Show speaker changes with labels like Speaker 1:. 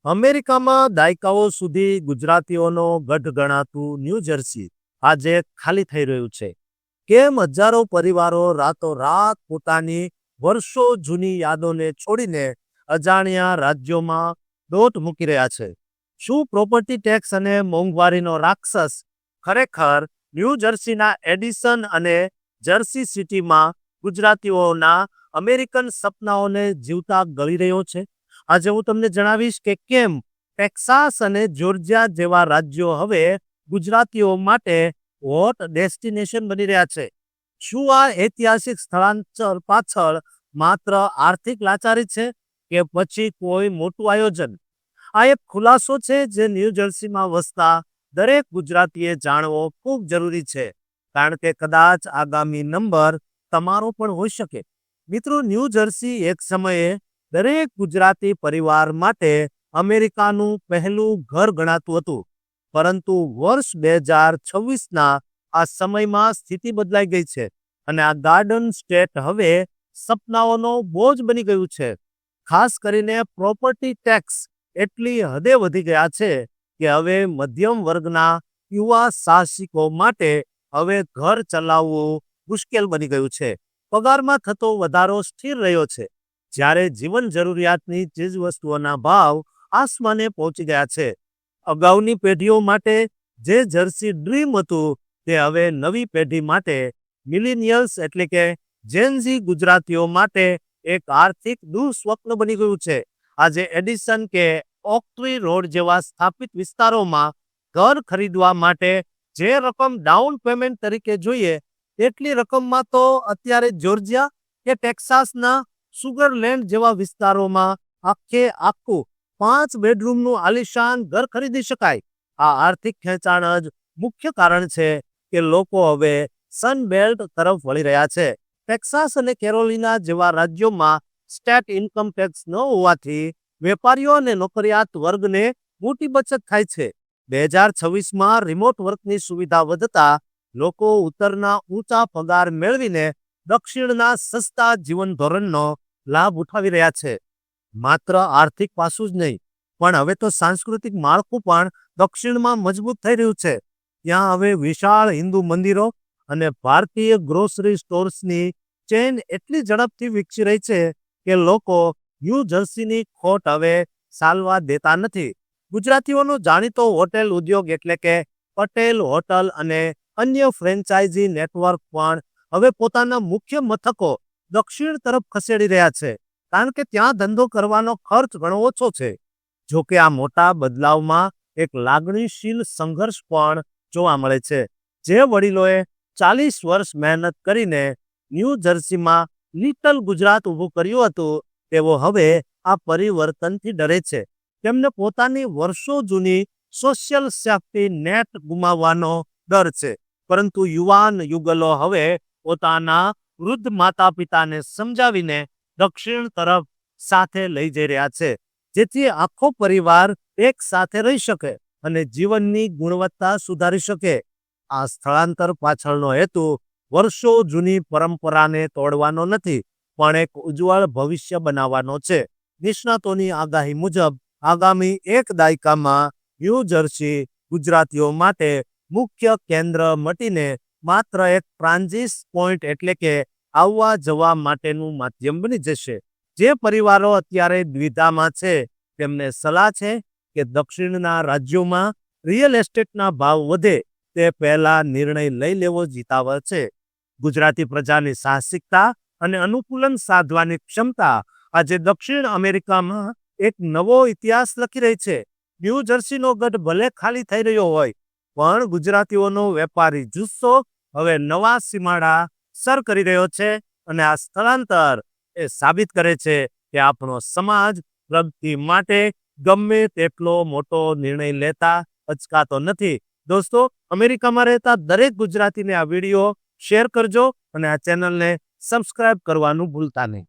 Speaker 1: અમેરિકામાં દાયકાઓ સુધી ગુજરાતીઓનો ગઢ ગણાતું ન્યૂ જર્સી આજે ખાલી થઈ રહ્યું છે. કેમ હજારો પરિવારો રાતોરાત પોતાની વર્ષો જૂની યાદોને છોડીને અજાણ્યા રાજ્યોમાં દોટ મૂકી રહ્યા છે? શું પ્રોપર્ટી ટેક્સ અને મોંઘવારીનો રાક્ષસ ખરેખર ન્યૂ જર્સીના એડિસન અને જર્સી સિટીમાં ગુજરાતીઓના અમેરિકન સપનાઓને જીવતા ગળી રહ્યો છે? આજે હું તમને જણાવીશ કે કેમ ટેક્સાસ અને જોર્જિયા જેવા રાજ્યો હવે ગુજરાતીઓ માટે હોટ ડેસ્ટિનેશન બની રહ્યા છે. શું આ ઐતિહાસિક સ્થળાંતર પાછળ માત્ર આર્થિક લાચારી છે કે પછી કોઈ મોટું આયોજન? આ એક ખુલાસો છે જે ન્યૂ જર્સીમાં વસતા દરેક ગુજરાતીએ જાણવો ખૂબ જરૂરી છે, કારણ કે કદાચ આગામી નંબર તમારો પણ હોઈ શકે. મિત્રો, ન્યૂ જર્સી એક સમયે દરેક ગુજરાતી પરિવાર માટે અમેરિકાનું પહેલું ઘર ગણાતું હતું, પરંતુ વર્ષ 2026ના આ સમયમાં સ્થિતિ બદલાઈ ગઈ છે અને આ ગાર્ડન સ્ટેટ હવે સપનાઓનો બોજ બની ગયું છે. ખાસ કરીને પ્રોપર્ટી ટેક્સ એટલી હદે વધી ગયા છે કે હવે મધ્યમ વર્ગના યુવા સાહસિકો માટે હવે ઘર ચલાવવું મુશ્કેલ બની ગયું છે. પગારમાં થતો વધારો સ્થિર રહ્યો છે, જ્યારે જીવન જરૂરિયાતની ચીજવસ્તુઓના ભાવ આસમાને પહોંચી ગયા છે. અગાઉની પેઢીઓ માટે જે જર્સી ડ્રીમ હતું તે હવે નવી પેઢી માટે મિલેનિયલ્સ એટલે કે જેન ઝી ગુજરાતીઓ માટે એક આર્થિક દુઃસ્વપ્ન બની ગયું છે. આજે એડિસન કે ઓક્ટ્રી રોડ જેવા સ્થાપિત વિસ્તારોમાં ઘર ખરીદવા માટે જે રકમ ડાઉન પેમેન્ટ તરીકે જોઈએ તેટલી રકમમાં તો અત્યારે જોર્જિયા કે ટેક્સાસના સુગરલેન્ડ જેવા વિસ્તારોમાં આખે આખું 5 બેડરૂમનું આલિશાન ઘર ખરીદી શકાય. આ આર્થિક ખેંચાણ જ મુખ્ય કારણ છે કે લોકો હવે સનબેલ્ટ તરફ વળી રહ્યા છે. ટેક્સાસ અને કેરોલિના જેવા રાજ્યોમાં સ્ટેટ ઇન્કમ ટેક્સ ન હોવાથી વેપારીઓ અને નોકરિયાત વર્ગને મોટી બચત થાય છે. 2026માં રિમોટ વર્કની સુવિધા વધતા લોકો ઉત્તરના ઊંચા પગાર મેળવીને દક્ષિણના સસ્તા જીવન ધોરણનો લાભ ઉઠાવી રહ્યા છે. માત્ર આર્થિક પાસું જ નહીં, પણ હવે તો સાંસ્કૃતિક માળખું પણ દક્ષિણમાં મજબૂત થઈ રહ્યું છે. ત્યાં હવે વિશાળ હિન્દુ મંદિરો અને ભારતીય ગ્રોસરી સ્ટોર્સની ચેઇન એટલી ઝડપથી વિકસી રહી છે કે લોકો ન્યૂ જર્સીની ખોટ હવે સાલવા દેતા નથી. ગુજરાતીઓનો જાણીતો હોટેલ ઉદ્યોગ એટલે કે પટેલ હોટલ અને અન્ય ફ્રેન્ચાઇઝી નેટવર્ક પણ હવે પોતાના મુખ્ય મથકો દક્ષિણ તરફ ખસેડી રહ્યા છે, કારણ કે ત્યાં ધંધો કરવાનો ખર્ચ ઘણો ઓછો છે. જો કે આ મોટા બદલાવમાં એક લાગણીશીલ સંઘર્ષ પણ જોવા મળે છે. જે વડીલોએ 40 વર્ષ મહેનત કરીને ન્યૂ જર્સીમાં લિટલ ગુજરાત ઊભું કર્યું હતું, તેઓ હવે આ પરિવર્તનથી ડરે છે. તેમને પોતાની વર્ષો જૂની સોશિયલ સેફ્ટી નેટ ગુમાવવાનો ડર છે. પરંતુ યુવાન યુગલો હવે પોતાના વૃદ્ધ માતા પિતાને સમજાવીને દક્ષિણ તરફ સાથે લઈ જઈ રહ્યા છે, જેથી આખો પરિવાર એક સાથે રહી શકે અને જીવનની ગુણવત્તા સુધારી શકે. આ સ્થળાંતર પાછળનો હેતુ વર્ષો જૂની પરંપરાને તોડવાનો નથી, પણ એક ઉજ્જવળ ભવિષ્ય બનાવવાનો છે. નિષ્ણાતોની આગાહી મુજબ આગામી એક દાયકામાં ન્યૂ જર્સી ગુજરાતીઓ માટે મુખ્ય કેન્દ્ર મટીને માત્ર એક ટ્રાન્ઝિટ પોઈન્ટ એટલે કે આવવા જવા માટેનું માધ્યમ બની જશે. જે પરિવારો અત્યારે દ્વિધામાં છે તેમને સલાહ છે કે દક્ષિણના રાજ્યોમાં રિયલ એસ્ટેટના ભાવ વધે તે પહેલા નિર્ણય લઈ લેવો જીતાવર છે. ગુજરાતી પ્રજાની સાહસિકતા અને અનુકૂલન સાધવાની ક્ષમતા આજે દક્ષિણ અમેરિકામાં એક નવો ઇતિહાસ લખી રહી છે. ન્યૂ જર્સીનો ગઢ ભલે ખાલી થઈ રહ્યો હોય, પણ ગુજરાતીઓનો વેપારી જુસ્સો હવે નવા સીમાડા સર કરી રહ્યો છે અને આ સ્થળાંતર એ સાબિત કરે છે કે આપણો સમાજ પ્રગતિ માટે ગમે તેટલો મોટો નિર્ણય લેતા અચકાતો નથી. દોસ્તો, અમેરિકામાં રહેતા દરેક ગુજરાતીને આ વિડીયો શેર કરજો અને આ ચેનલને સબસ્ક્રાઇબ કરવાનું ભૂલતા નહીં.